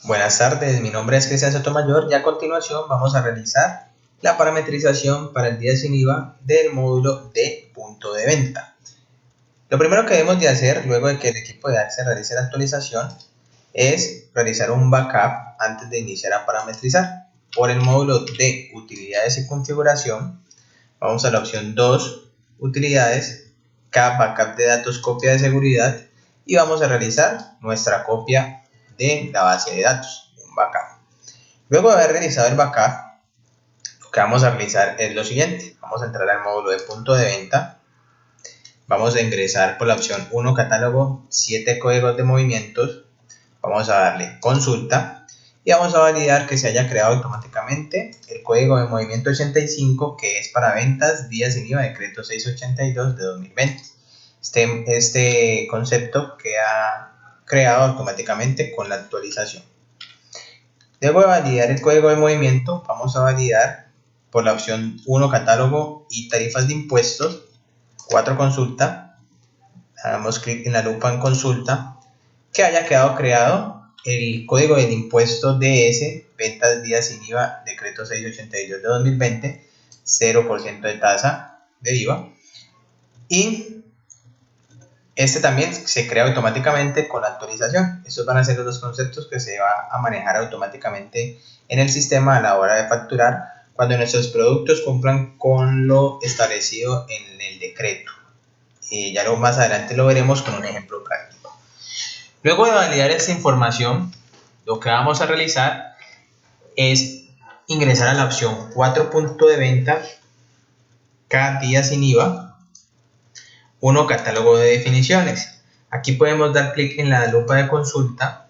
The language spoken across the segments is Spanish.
Buenas tardes, mi nombre es Cristian Sotomayor y a continuación vamos a realizar la parametrización para el día sin IVA del módulo de punto de venta. Lo primero que debemos de hacer luego de que el equipo de Access realice la actualización es realizar un backup antes de iniciar a parametrizar. Por el módulo de utilidades y configuración vamos a la opción 2, utilidades, backup de datos, copia de seguridad y vamos a realizar nuestra copia de la base de datos, un backup. Luego de haber realizado el backup, lo que vamos a realizar es lo siguiente. Vamos a entrar al módulo de punto de venta. Vamos a ingresar por la opción 1 catálogo, 7 códigos de movimientos. Vamos a darle consulta y vamos a validar que se haya creado automáticamente el código de movimiento 85, que es para ventas día sin IVA, decreto 682 de 2020. Este concepto queda creado automáticamente con la actualización. Luego de validar el código de movimiento, vamos a validar por la opción 1 catálogo y tarifas de impuestos, 4 consulta, damos clic en la lupa en consulta, que haya quedado creado el código del impuesto DS, ventas día sin IVA, decreto 682 de 2020, 0% de tasa de IVA, y este también se crea automáticamente con la actualización. Estos van a ser los dos conceptos que se va a manejar automáticamente en el sistema a la hora de facturar cuando nuestros productos cumplan con lo establecido en el decreto. Ya más adelante lo veremos con un ejemplo práctico. Luego de validar esta información, lo que vamos a realizar es ingresar a la opción 4 punto de venta, cada día sin IVA, 1 catálogo de definiciones. Aquí podemos dar clic en la lupa de consulta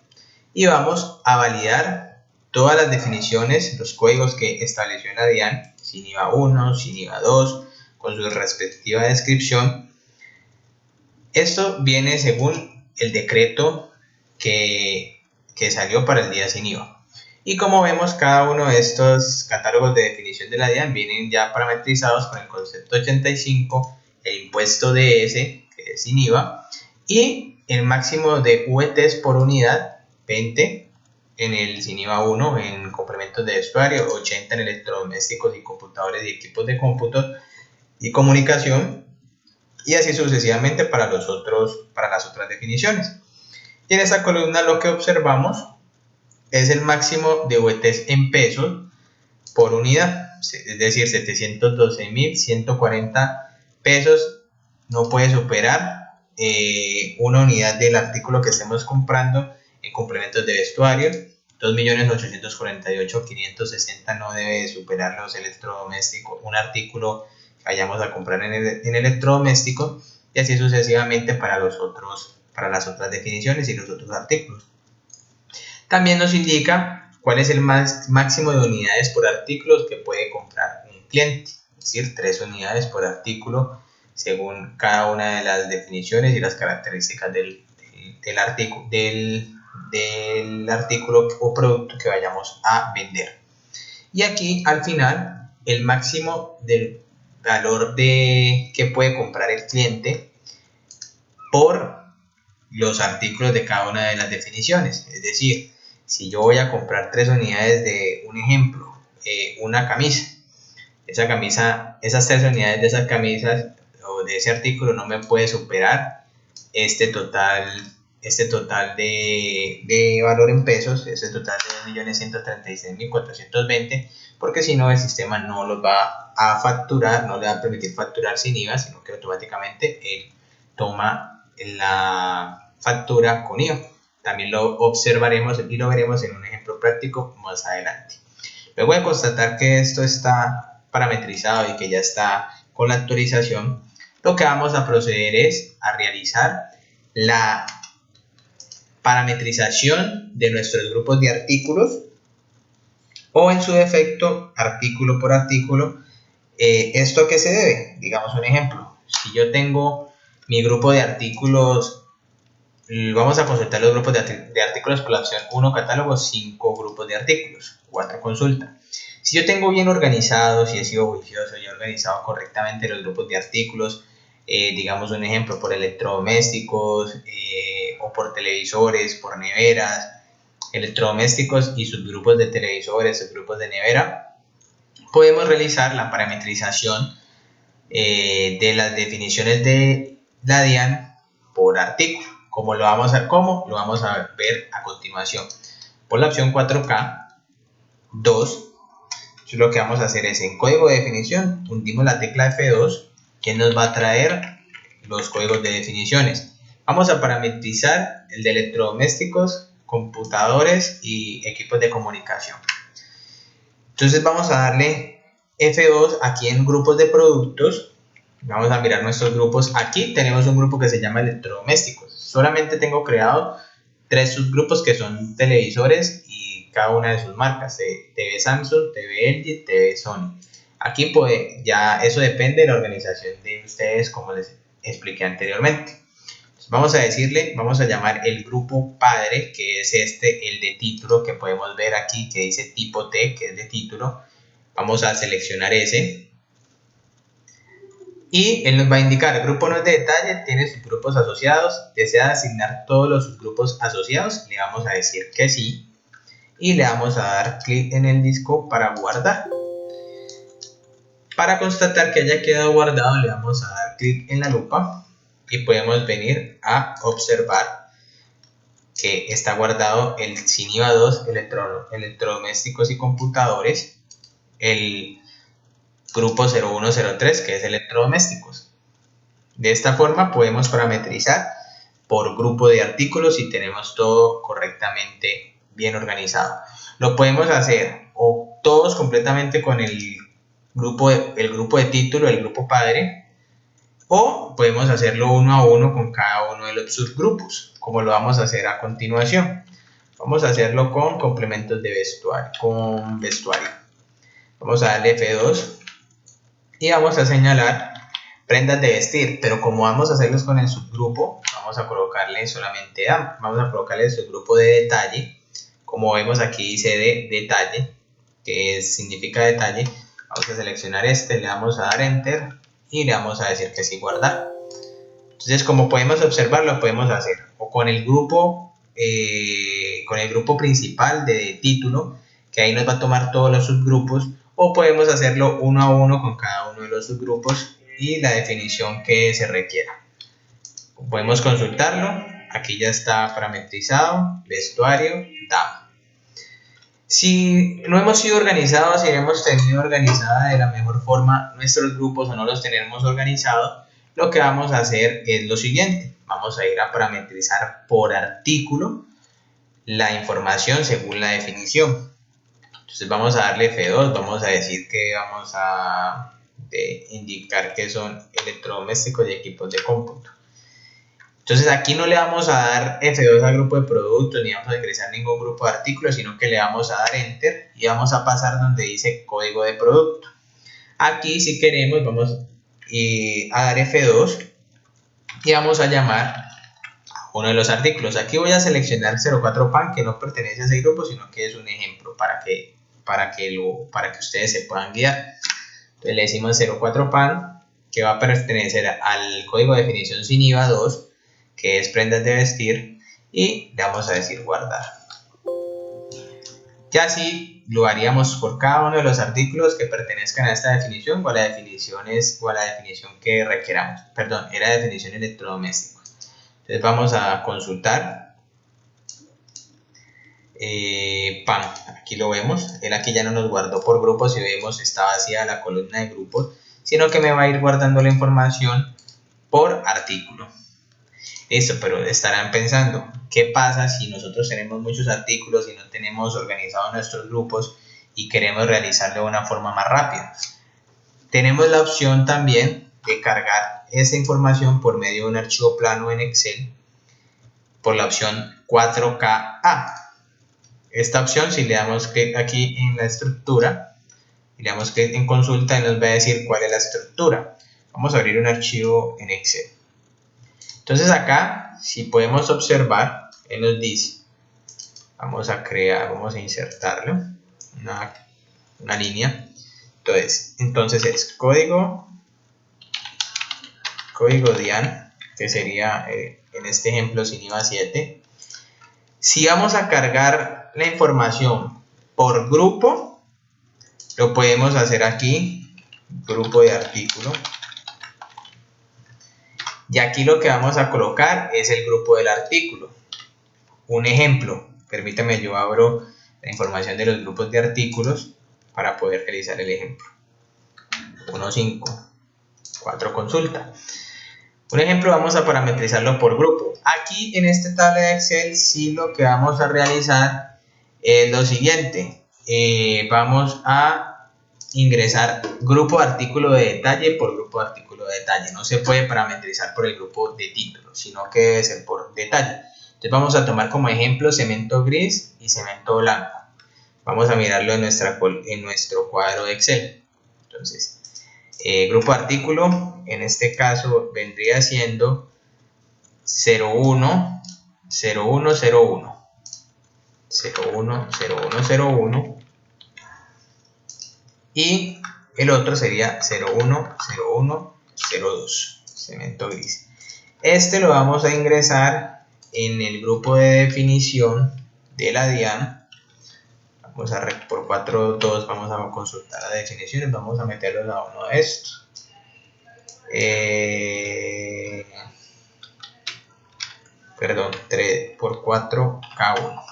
y vamos a validar todas las definiciones, los códigos que estableció la DIAN, sin IVA 1, sin IVA 2, con su respectiva descripción. Esto viene según el decreto que salió para el día sin IVA. Y como vemos, cada uno de estos catálogos de definición de la DIAN vienen ya parametrizados con el concepto 85, el impuesto DS, que es sin IVA, y el máximo de VTs por unidad, 20 en el sin IVA 1 en complementos de vestuario, 80 en electrodomésticos y computadores y equipos de cómputo y comunicación, y así sucesivamente para las otras definiciones. Y en esta columna lo que observamos es el máximo de VTs en pesos por unidad, es decir, 712.140 pesos. No puede superar una unidad del artículo que estemos comprando en complementos de vestuario. 2.848.560 no debe superar los electrodomésticos, un artículo que vayamos a comprar en electrodoméstico, y así sucesivamente para las otras definiciones y los otros artículos. También nos indica cuál es el máximo de unidades por artículo que puede comprar un cliente, es decir, 3 unidades por artículo según cada una de las definiciones y las características del artículo o producto que vayamos a vender. Y aquí al final el máximo del valor que puede comprar el cliente por los artículos de cada una de las definiciones. Es decir, si yo voy a comprar 3 unidades de un ejemplo, una camisa, esas 3 unidades de esas camisas o de ese artículo no me puede superar este total de valor en pesos, este total de 2.136.420, porque si no el sistema no los va a facturar, no le va a permitir facturar sin IVA, sino que automáticamente él toma la factura con IVA. También lo observaremos y lo veremos en un ejemplo práctico más adelante. Luego de constatar que esto está parametrizado y que ya está con la actualización, lo que vamos a proceder es a realizar la parametrización de nuestros grupos de artículos, o en su defecto artículo por artículo. ¿Esto a qué se debe? Digamos un ejemplo, si yo tengo mi grupo de artículos, vamos a consultar los grupos de artículos por la opción 1 catálogo, 5 grupos de artículos, 4 consulta. Si yo tengo bien organizado, si he sido juicioso y he organizado correctamente los grupos de artículos, digamos un ejemplo, por electrodomésticos o por televisores, por neveras, electrodomésticos y subgrupos de televisores, subgrupos de nevera, podemos realizar la parametrización de las definiciones de la DIAN por artículo. ¿Cómo lo vamos a ver? ¿Cómo? Lo vamos a ver a continuación. Por la opción 4K 2, lo que vamos a hacer es en código de definición, hundimos la tecla F2, que nos va a traer los códigos de definiciones. Vamos a parametrizar el de electrodomésticos, computadores y equipos de comunicación. Entonces vamos a darle F2 aquí en grupos de productos. Vamos a mirar nuestros grupos. Aquí tenemos un grupo que se llama electrodomésticos. Solamente tengo creado 3 subgrupos que son televisores y cada una de sus marcas, TV Samsung, TV LG, TV Sony. Aquí pues ya eso depende de la organización de ustedes, como les expliqué anteriormente. Entonces vamos a llamar el grupo padre, que es el de título, que podemos ver aquí que dice tipo T, que es de título. Vamos a seleccionar ese y él nos va a indicar: el grupo no es de detalle, tiene subgrupos asociados, desea asignar todos los subgrupos asociados. Le vamos a decir que sí y le vamos a dar clic en el disco para guardar. Para constatar que haya quedado guardado, le vamos a dar clic en la lupa y podemos venir a observar que está guardado el CINIVA 2, electrodomésticos y computadores, el grupo 0103, que es electrodomésticos. De esta forma podemos parametrizar por grupo de artículos y tenemos todo correctamente bien organizado. Lo podemos hacer o todos completamente con el grupo de título, el grupo padre, o podemos hacerlo uno a uno con cada uno de los subgrupos, como lo vamos a hacer a continuación. Vamos a hacerlo con complementos de vestuario, Vamos a darle F2 y vamos a señalar prendas de vestir, pero como vamos a hacerlos con el subgrupo, vamos a colocarle solamente vamos a colocarle el subgrupo de detalle. Como vemos aquí dice de detalle, que significa detalle. Vamos a seleccionar le vamos a dar enter y le vamos a decir que sí, guardar. Entonces, como podemos observar, lo podemos hacer o con el grupo principal de título, que ahí nos va a tomar todos los subgrupos, o podemos hacerlo uno a uno con cada uno de los subgrupos y la definición que se requiera. Podemos consultarlo. Aquí ya está parametrizado, vestuario, dama. Si no hemos sido organizados, si hemos tenido organizada de la mejor forma nuestros grupos o no los tenemos organizados, lo que vamos a hacer es lo siguiente: vamos a ir a parametrizar por artículo la información según la definición. Entonces vamos a darle F2, vamos a decir que vamos a indicar que son electrodomésticos y equipos de cómputo. Entonces aquí no le vamos a dar F2 al grupo de productos ni vamos a ingresar ningún grupo de artículos, sino que le vamos a dar enter y vamos a pasar donde dice código de producto. Aquí, si queremos, vamos a dar F2 y vamos a llamar a uno de los artículos. Aquí voy a seleccionar 04PAN, que no pertenece a ese grupo, sino que es un ejemplo para que ustedes se puedan guiar. Entonces le decimos 04PAN, que va a pertenecer al código de definición CINIVA 2, que es prendas de vestir, y le vamos a decir guardar. Ya así lo haríamos por cada uno de los artículos que pertenezcan a esta definición o a la definición que requeramos. Perdón, era definición electrodomésticos. Entonces vamos a consultar. PAN, aquí lo vemos. Él aquí ya no nos guardó por grupos. Si vemos, está vacía la columna de grupos, sino que me va a ir guardando la información por artículo. Listo, pero estarán pensando, ¿qué pasa si nosotros tenemos muchos artículos y no tenemos organizados nuestros grupos y queremos realizarlo de una forma más rápida? Tenemos la opción también de cargar esa información por medio de un archivo plano en Excel por la opción 4KA. Esta opción, si le damos clic aquí en la estructura y le damos clic en consulta, nos va a decir cuál es la estructura. Vamos a abrir un archivo en Excel. Entonces acá, si podemos observar, él nos dice, vamos a insertarlo, una línea. Entonces es código DIAN, que sería en este ejemplo CINIVA 7, Si vamos a cargar la información por grupo, lo podemos hacer aquí, grupo de artículo. Y aquí lo que vamos a colocar es el grupo del artículo. Un ejemplo, permítame, yo abro la información de los grupos de artículos para poder realizar el ejemplo. 1.5, 4 consulta. Un ejemplo, vamos a parametrizarlo por grupo. Aquí en esta tabla de Excel sí lo que vamos a realizar es lo siguiente. Vamos a ingresar grupo de artículo de detalle por grupo de artículo de detalle. No se puede parametrizar por el grupo de título, sino que debe ser por detalle. Entonces vamos a tomar como ejemplo cemento gris y cemento blanco. Vamos a mirarlo en nuestro cuadro de Excel. Entonces, grupo de artículo, en este caso vendría siendo 01, 01, 01, 01, 01, 01, y el otro sería 01, 01, 02, cemento gris. Este lo vamos a ingresar en el grupo de definición de la DIAN. Vamos a por 4.2 vamos a consultar las definiciones, vamos a meterlos a uno de estos. Perdón, 3 por 4 K1.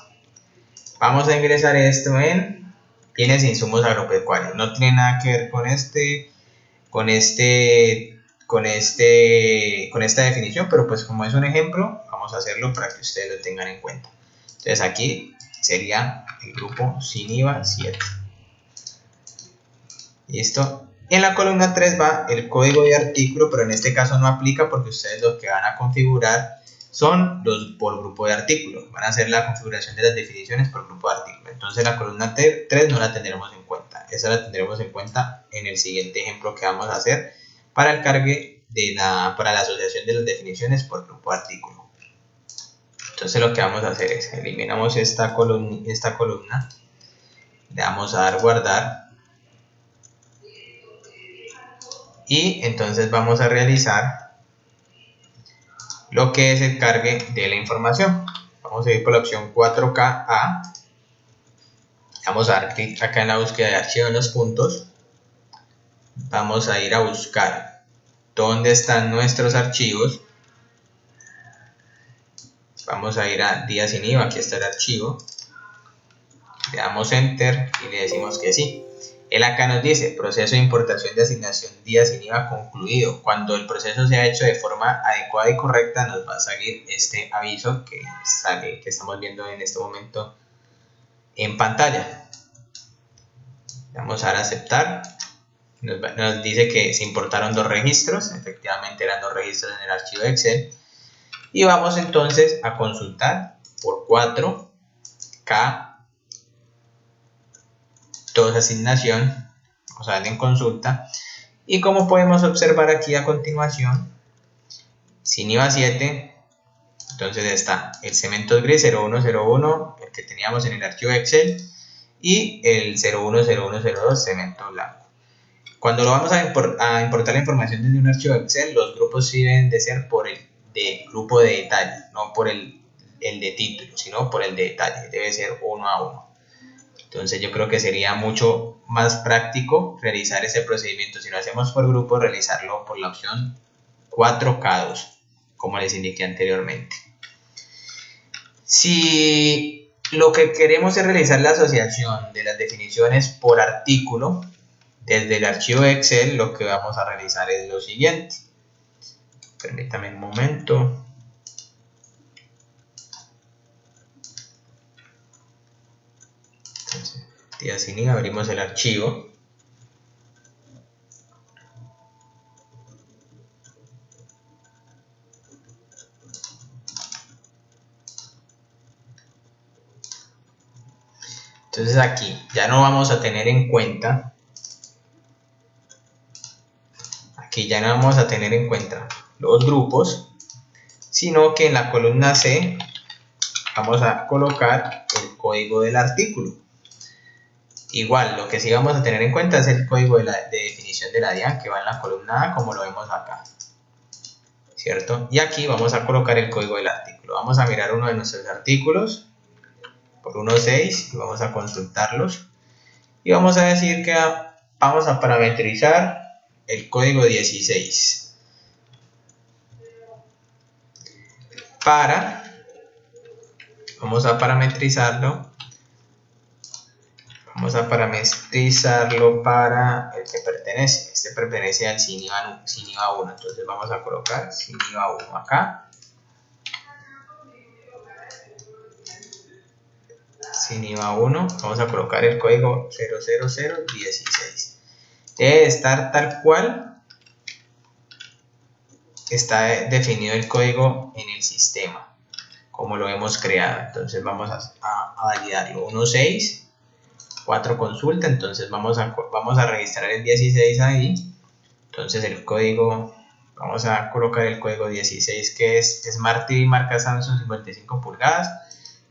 Vamos a ingresar esto en bienes e insumos agropecuarios. No tiene nada que ver con esta definición, pero pues como es un ejemplo, vamos a hacerlo para que ustedes lo tengan en cuenta. Entonces aquí sería el grupo sin IVA 7. Listo. En la columna 3 va el código de artículo, pero en este caso no aplica porque ustedes lo que van a configurar son los por grupo de artículo. Van a hacer la configuración de las definiciones por grupo de artículo. Entonces la columna 3 no la tendremos en cuenta. Esa la tendremos en cuenta en el siguiente ejemplo que vamos a hacer para el cargue para la asociación de las definiciones por grupo de artículo. Entonces lo que vamos a hacer es eliminamos esta columna, le vamos a dar guardar y entonces vamos a realizar lo que es el cargue de la información. Vamos a ir por la opción 4KA, vamos a dar clic acá en la búsqueda de archivo en los puntos, vamos a ir a buscar dónde están nuestros archivos. Vamos a ir a día sin IVA, aquí está el archivo, le damos enter y le decimos que sí. Él acá nos dice proceso de importación de asignación día sin IVA concluido. Cuando el proceso se ha hecho de forma adecuada y correcta, nos va a salir este aviso que estamos viendo en este momento en pantalla. Vamos a dar a aceptar. Nos dice que se importaron 2 registros, efectivamente eran 2 registros en el archivo de Excel. Y vamos entonces a consultar por 4K 2 asignación, vamos a darle en consulta y como podemos observar aquí a continuación, sin IVA 7, entonces está el cemento gris 0101, el que teníamos en el archivo de Excel, y el 010102 cemento blanco. Cuando lo vamos a importar la información desde un archivo de Excel, los grupos sí deben de ser por el de grupo de detalle, no por el de título, sino por el de detalle, debe ser uno a uno. Entonces yo creo que sería mucho más práctico realizar ese procedimiento. Si lo hacemos por grupo, realizarlo por la opción 4K2, como les indiqué anteriormente. Si lo que queremos es realizar la asociación de las definiciones por artículo, desde el archivo de Excel lo que vamos a realizar es lo siguiente. Permítame un momento. Entonces, día sin IVA, abrimos el archivo. Entonces aquí ya no vamos a tener en cuenta, los grupos, sino que en la columna C vamos a colocar el código del artículo. Igual, lo que sí vamos a tener en cuenta es el código de definición de la DIAN que va en la columna A, como lo vemos acá, ¿cierto? Y aquí vamos a colocar el código del artículo. Vamos a mirar uno de nuestros artículos. por 1.6 y vamos a consultarlos. Y vamos a decir que vamos a parametrizar el código 16 vamos a parametrizarlo para el que pertenece. Este pertenece al SINIVA 1, entonces vamos a colocar SINIVA 1 acá. SINIVA 1, vamos a colocar el código 00016. Debe estar tal cual está definido el código en el sistema, como lo hemos creado. Entonces vamos a validarlo. 1.6, 4 consulta, entonces vamos a registrar el 16 ahí. Entonces el código, vamos a colocar el código 16, que es Smart TV marca Samsung 55 pulgadas.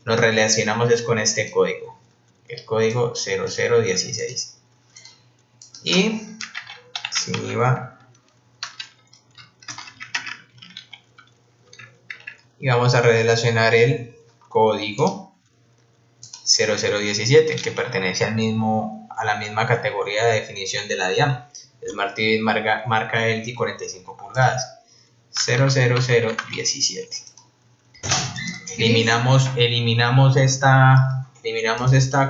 Nos relacionamos es con este código, el código 0016. Y SINIVA, y vamos a relacionar el código 0017, que pertenece a la misma categoría de definición de la DIAN. Smart TV marca LG 45 pulgadas. 00017. Eliminamos esta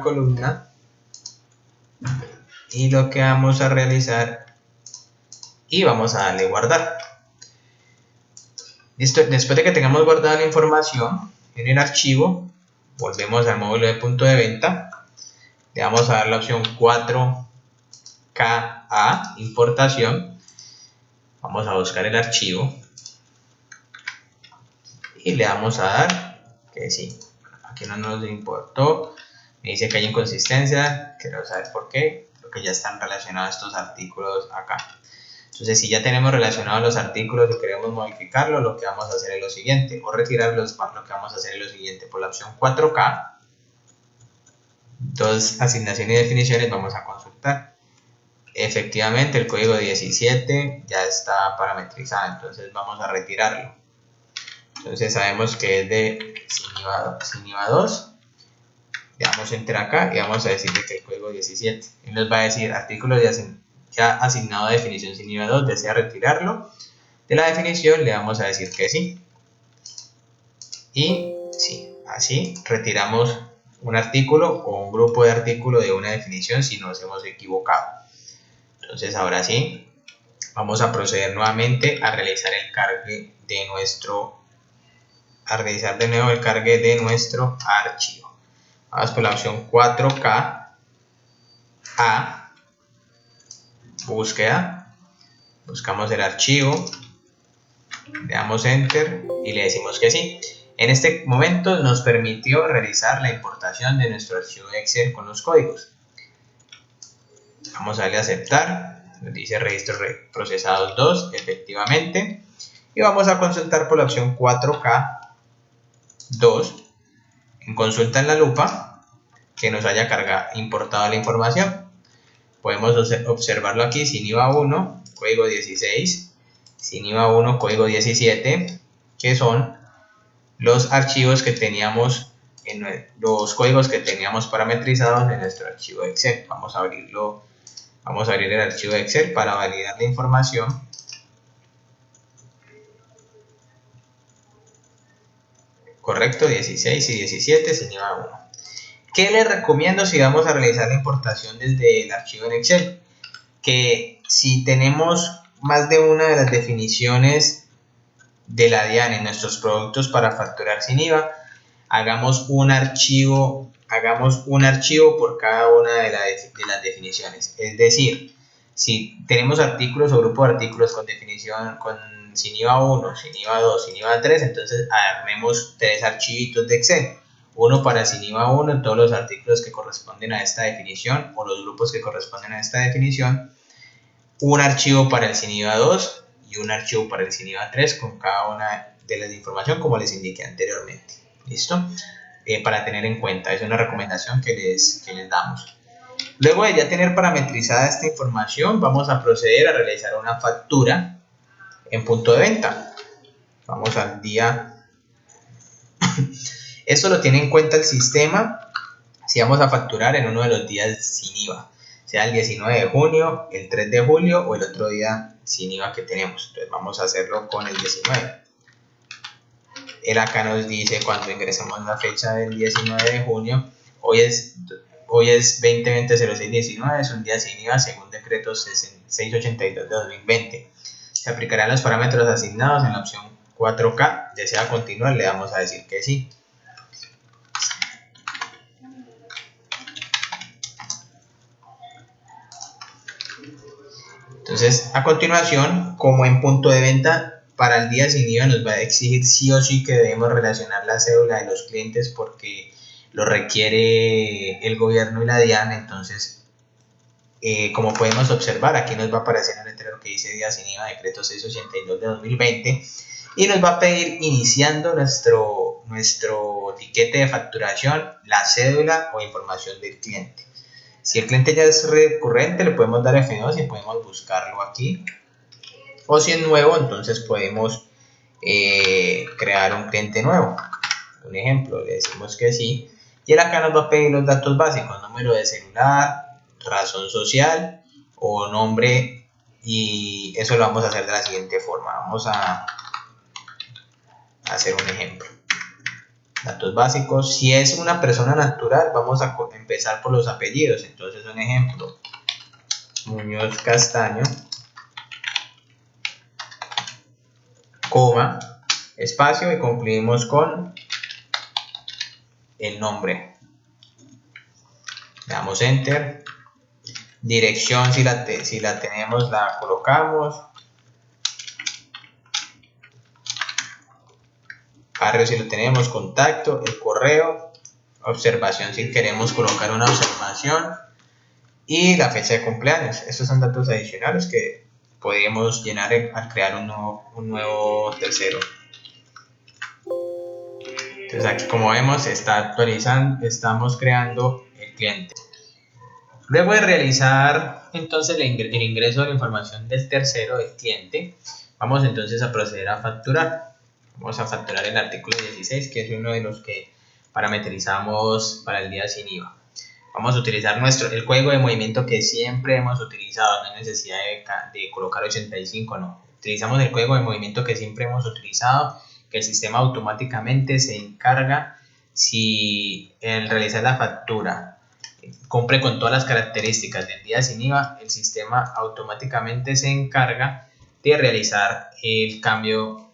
columna y lo que vamos a realizar, y vamos a darle guardar. Listo. Después de que tengamos guardada la información en el archivo, volvemos al módulo de punto de venta, le vamos a dar la opción 4KA, importación. Vamos a buscar el archivo y le vamos a dar que sí. Aquí no nos importó, me dice que hay inconsistencia, quiero saber por qué, porque ya están relacionados estos artículos acá. Entonces, si ya tenemos relacionados los artículos y queremos modificarlo, lo que vamos a hacer es lo siguiente, o retirarlos, lo que vamos a hacer es lo siguiente. Por la opción 4K, dos asignaciones y definiciones, vamos a consultar. Efectivamente, el código 17 ya está parametrizado, entonces vamos a retirarlo. Entonces sabemos que es de SINIVA 2. Le damos enter acá y vamos a decirle que el código 17. Y nos va a decir artículo ya asignado a definición SINIVA 2, desea retirarlo de la definición. Le vamos a decir que sí. Y sí, así retiramos un artículo o un grupo de artículos de una definición si nos hemos equivocado. Entonces ahora sí, vamos a proceder nuevamente a realizar el cargue de nuestro archivo. Vamos por la opción 4K A, búsqueda, buscamos el archivo, le damos enter y le decimos que sí. En este momento nos permitió realizar la importación de nuestro archivo de Excel con los códigos. Vamos a darle a aceptar, nos dice registros procesados 2, efectivamente, y vamos a consultar por la opción 4K 2, en consulta en la lupa, que nos haya importado la información. Podemos observarlo aquí, SINIVA 1, código 16, SINIVA 1, código 17, que son los archivos que teníamos, los códigos que teníamos parametrizados en nuestro archivo de Excel. Vamos a abrir el archivo de Excel para validar la información. Correcto, 16 y 17, SINIVA 1. ¿Qué les recomiendo si vamos a realizar la importación desde el archivo en Excel? Que si tenemos más de una de las definiciones de la DIAN en nuestros productos para facturar sin IVA, hagamos un archivo por cada una de las definiciones. Es decir, si tenemos artículos o grupo de artículos con definición con sin IVA 1, sin IVA 2, sin IVA 3, entonces armemos 3 archivitos de Excel. Uno para sin IVA 1, todos los artículos que corresponden a esta definición o los grupos que corresponden a esta definición. Un archivo para el sin IVA 2 y un archivo para el sin IVA 3 con cada una de las información como les indiqué anteriormente. ¿Listo? Para tener en cuenta, es una recomendación que les damos. Luego de ya tener parametrizada esta información, vamos a proceder a realizar una factura en punto de venta. Vamos al día. Esto lo tiene en cuenta el sistema si vamos a facturar en uno de los días sin IVA, sea el 19 de junio, el 3 de julio o el otro día sin IVA que tenemos. Entonces vamos a hacerlo con el 19. Él acá nos dice cuando ingresemos la fecha del 19 de junio, hoy es 2020-06-19, es un día sin IVA según decreto 682 de 2020. Se aplicarán los parámetros asignados en la opción 4K. ¿Desea continuar? Le vamos a decir que sí. Entonces, a continuación, como en punto de venta, para el día sin IVA nos va a exigir sí o sí que debemos relacionar la cédula de los clientes porque lo requiere el gobierno y la DIAN. Entonces, como podemos observar, aquí nos va a aparecer el letrero que dice día sin IVA, decreto 682 de 2020, y nos va a pedir, iniciando nuestro tiquete de facturación, la cédula o información del cliente. Si el cliente ya es recurrente, le podemos dar F2 y podemos buscarlo aquí. O si es nuevo, entonces podemos crear un cliente nuevo. Un ejemplo, le decimos que sí. Y él acá nos va a pedir los datos básicos: número de celular, razón social o nombre. Y eso lo vamos a hacer de la siguiente forma. Vamos a hacer un ejemplo. Datos básicos. Si es una persona natural, vamos a empezar por los apellidos. Entonces, un ejemplo: Muñoz Castaño, coma, espacio, y concluimos con el nombre. Le damos enter. Dirección, si la tenemos, la colocamos. Barrio, si lo tenemos. Contacto, el correo. Observación, si queremos colocar una observación. Y la fecha de cumpleaños. Estos son datos adicionales que podemos llenar al crear un nuevo tercero. Entonces aquí, como vemos, se está actualizando, estamos creando el cliente. Luego de realizar entonces el ingreso de la información del tercero, del cliente, vamos entonces a proceder a facturar. Vamos a facturar el artículo 16, que es uno de los que parametrizamos para el día sin IVA. Vamos a utilizar el código de movimiento que siempre hemos utilizado. No hay necesidad de colocar 85, no. Utilizamos el código de movimiento que siempre hemos utilizado, que el sistema automáticamente se encarga, si en realizar la factura cumple con todas las características del día sin IVA, el sistema automáticamente se encarga de realizar el cambio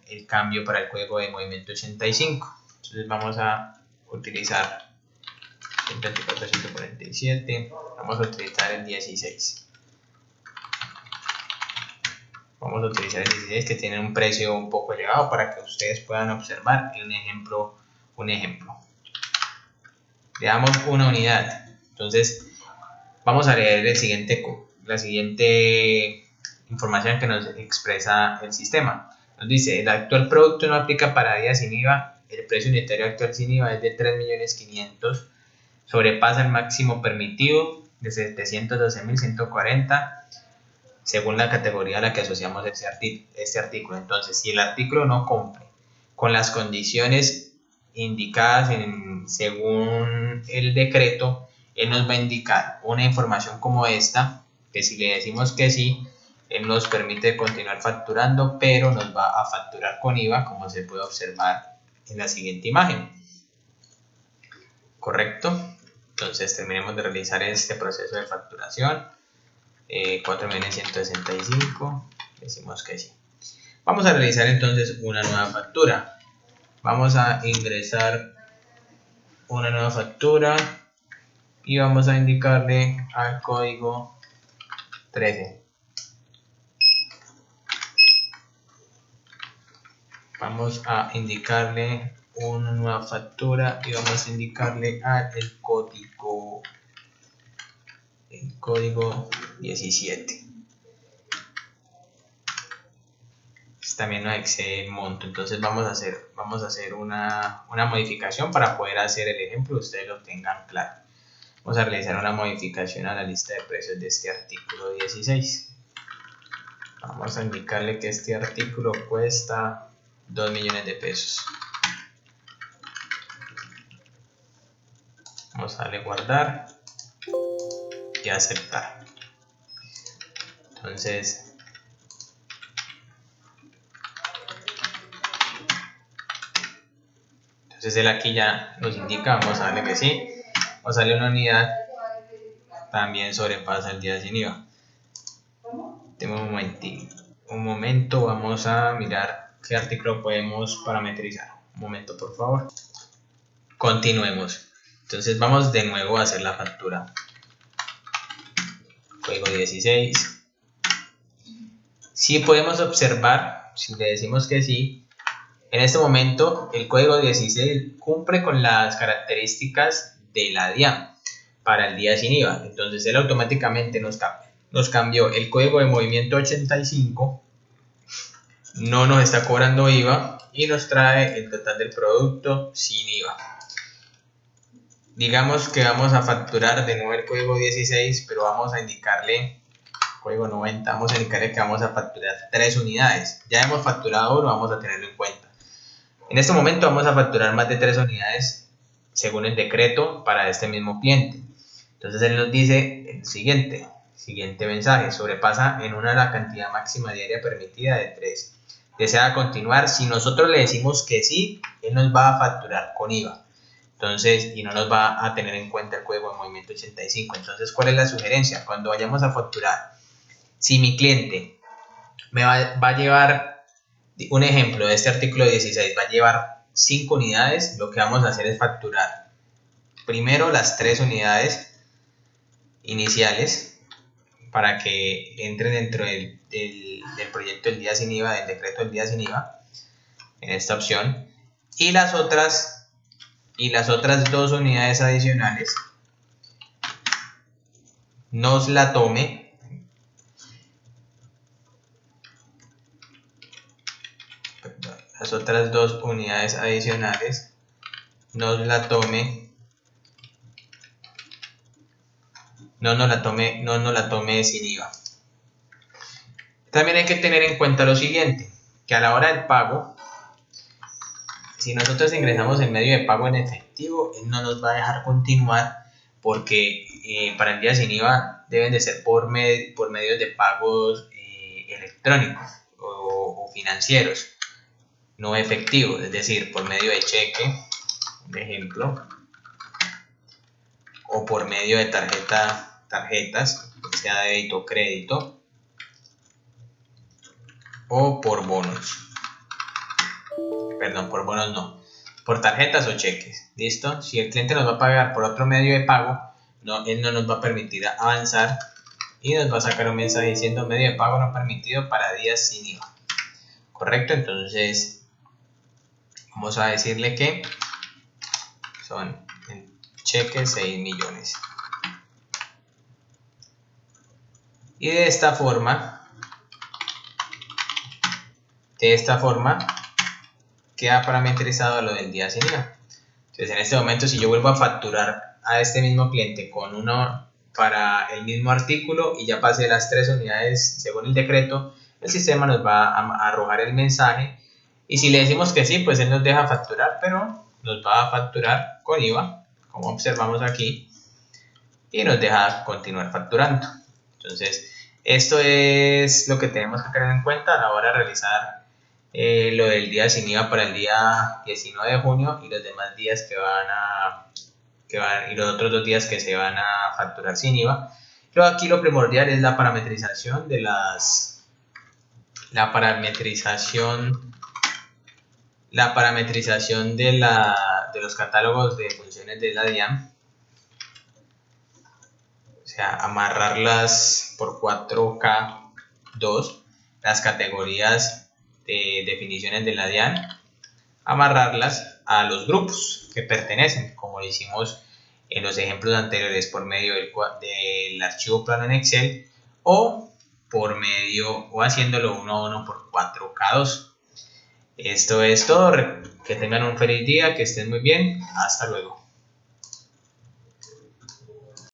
para el código de movimiento 85. Entonces vamos a utilizar 124.147, vamos a utilizar el 16. Vamos a utilizar el 16, que tiene un precio un poco elevado para que ustedes puedan observar un ejemplo. Le damos una unidad. Entonces vamos a leer la siguiente información que nos expresa el sistema. Nos dice: el actual producto no aplica para días sin IVA. El precio unitario actual sin IVA es de 3.500.000. Sobrepasa el máximo permitido de 712.140 según la categoría a la que asociamos este artículo. Entonces, si el artículo no cumple con las condiciones indicadas según el decreto, él nos va a indicar una información como esta, que si le decimos que sí, él nos permite continuar facturando, pero nos va a facturar con IVA, como se puede observar en la siguiente imagen. ¿Correcto? Entonces terminemos de realizar este proceso de facturación. 4.165, decimos que sí. Vamos a realizar entonces una nueva factura. Vamos a ingresar una nueva factura y vamos a indicarle al código 13. Vamos a indicarle una nueva factura y vamos a indicarle el código 17. También nos excede el monto, entonces vamos a hacer una modificación para poder hacer el ejemplo y ustedes lo tengan claro. Vamos a realizar una modificación a la lista de precios de este artículo 16. Vamos a indicarle que este artículo cuesta 2 millones de pesos. Vamos Vamos a darle guardar y aceptar. Entonces él aquí ya nos indica, vamos a darle que sí, vamos a darle una unidad, también sobrepasa el día sin IVA. Tengo un momento, vamos a mirar qué artículo podemos parametrizar. Un momento, por favor. Continuemos. Entonces vamos de nuevo a hacer la factura. Código 16. Si podemos observar, si le decimos que sí, en este momento el código 16 cumple con las características de la DIAN para el día sin IVA. Entonces él automáticamente nos cambió el código de movimiento 85, no nos está cobrando IVA y nos trae el total del producto sin IVA. Digamos que vamos a facturar de nuevo el código 16, pero vamos a indicarle código 90, vamos a indicarle que vamos a facturar 3 unidades. Ya hemos facturado uno, vamos a tenerlo en cuenta. En este momento vamos a facturar más de 3 unidades según el decreto para este mismo cliente. Entonces él nos dice el siguiente mensaje: sobrepasa en una la cantidad máxima diaria permitida de 3. Desea continuar. Si nosotros le decimos que sí, él nos va a facturar con IVA. Entonces, y no nos va a tener en cuenta el código de movimiento 85. Entonces, ¿cuál es la sugerencia? Cuando vayamos a facturar, si mi cliente me va a llevar, un ejemplo de este artículo 16, va a llevar 5 unidades, lo que vamos a hacer es facturar primero las 3 unidades iniciales para que entren dentro del proyecto del día sin IVA, del decreto del día sin IVA, en esta opción, y las otras 2 unidades adicionales nos la tome las otras 2 unidades adicionales no nos la tome sin IVA. También hay que tener en cuenta lo siguiente, que a la hora del pago, si nosotros ingresamos el medio de pago en efectivo, él no nos va a dejar continuar, porque para el día sin IVA deben de ser por medios de pagos electrónicos o financieros, no efectivos, es decir, por medio de cheque, por ejemplo, o por medio de tarjetas, sea débito o crédito, o por bonos. Perdón, por bonos no, por tarjetas o cheques. ¿Listo? Si el cliente nos va a pagar por otro medio de pago, él no nos va a permitir avanzar y nos va a sacar un mensaje diciendo medio de pago no permitido para días sin IVA. ¿Correcto? Entonces vamos a decirle que son en cheques 6 millones. Y de esta forma queda parametrizado lo del día sin IVA. Entonces en este momento, si yo vuelvo a facturar a este mismo cliente con uno para el mismo artículo y ya pasé las 3 unidades según el decreto, el sistema nos va a arrojar el mensaje, y si le decimos que sí, pues él nos deja facturar, pero nos va a facturar con IVA, como observamos aquí, y nos deja continuar facturando. Entonces esto es lo que tenemos que tener en cuenta a la hora de realizar lo del día sin IVA para el día 19 de junio y los demás días y los otros 2 días que se van a facturar sin IVA. Pero aquí lo primordial es la parametrización de de los catálogos de funciones de la DIAN. O sea, amarrarlas por 4K2, las categorías de definiciones de la DIAN, amarrarlas a los grupos que pertenecen, como lo hicimos en los ejemplos anteriores, por medio del archivo plano en Excel, o haciéndolo uno a uno por 4K2. Esto es todo. Que tengan un feliz día, que estén muy bien. Hasta luego.